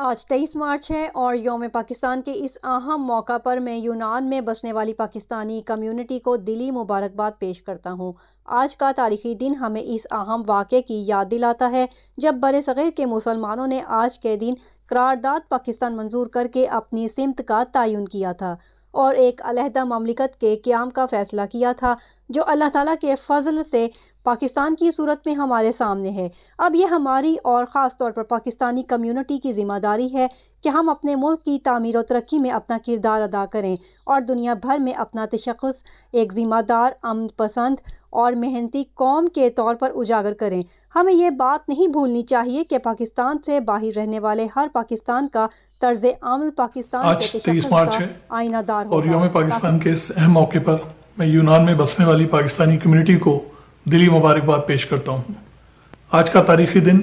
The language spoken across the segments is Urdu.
آج 23 مارچ ہے اور یوم پاکستان کے اس اہم موقع پر میں یونان میں بسنے والی پاکستانی کمیونٹی کو دلی مبارکباد پیش کرتا ہوں۔ آج کا تاریخی دن ہمیں اس اہم واقعے کی یاد دلاتا ہے جب برصغیر کے مسلمانوں نے آج کے دن قرارداد پاکستان منظور کر کے اپنی سمت کا تعین کیا تھا اور ایک علیحدہ مملکت کے قیام کا فیصلہ کیا تھا جو اللہ تعالیٰ کے فضل سے پاکستان کی صورت میں ہمارے سامنے ہے۔ اب یہ ہماری اور خاص طور پر پاکستانی کمیونٹی کی ذمہ داری ہے کہ ہم اپنے ملک کی تعمیر و ترقی میں اپنا کردار ادا کریں اور دنیا بھر میں اپنا تشخص ایک ذمہ دار، امن پسند اور محنتی قوم کے طور پر اجاگر کریں۔ ہمیں یہ بات نہیں بھولنی چاہیے کہ پاکستان سے باہر رہنے والے ہر پاکستان کا طرز عمل پاکستان کے تشخص کا آئینہ دار ہوگا۔ اور یوم پاکستان کے اس اہم موقع پر میں یونان میں بسنے والی پاکستانی کمیونٹی کو دلی مبارکباد پیش کرتا ہوں۔ آج کا تاریخی دن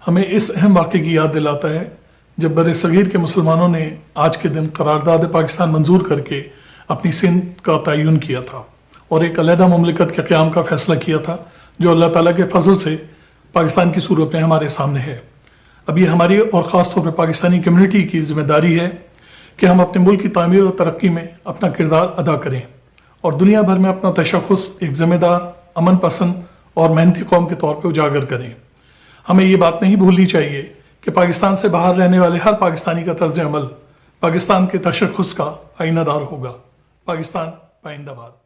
ہمیں اس اہم واقعے کی یاد دلاتا ہے جب برصغیر کے مسلمانوں نے آج کے دن قرارداد پاکستان منظور کر کے اپنی سمت کا تعین کیا تھا اور ایک علیحدہ مملکت کے قیام کا فیصلہ کیا تھا جو اللہ تعالیٰ کے فضل سے پاکستان کی صورت میں ہمارے سامنے ہے۔ اب یہ ہماری اور خاص طور پر پاکستانی کمیونٹی کی ذمہ داری ہے کہ ہم اپنے ملک کی تعمیر اور ترقی میں اپنا کردار ادا کریں اور دنیا بھر میں اپنا تشخص ایک ذمہ دار، امن پسند اور محنتی قوم کے طور پہ اجاگر کریں۔ ہمیں یہ بات نہیں بھولنی چاہیے کہ پاکستان سے باہر رہنے والے ہر پاکستانی کا طرز عمل پاکستان کے تشخص کا آئینہ دار ہوگا۔ پاکستان پائندہ باد۔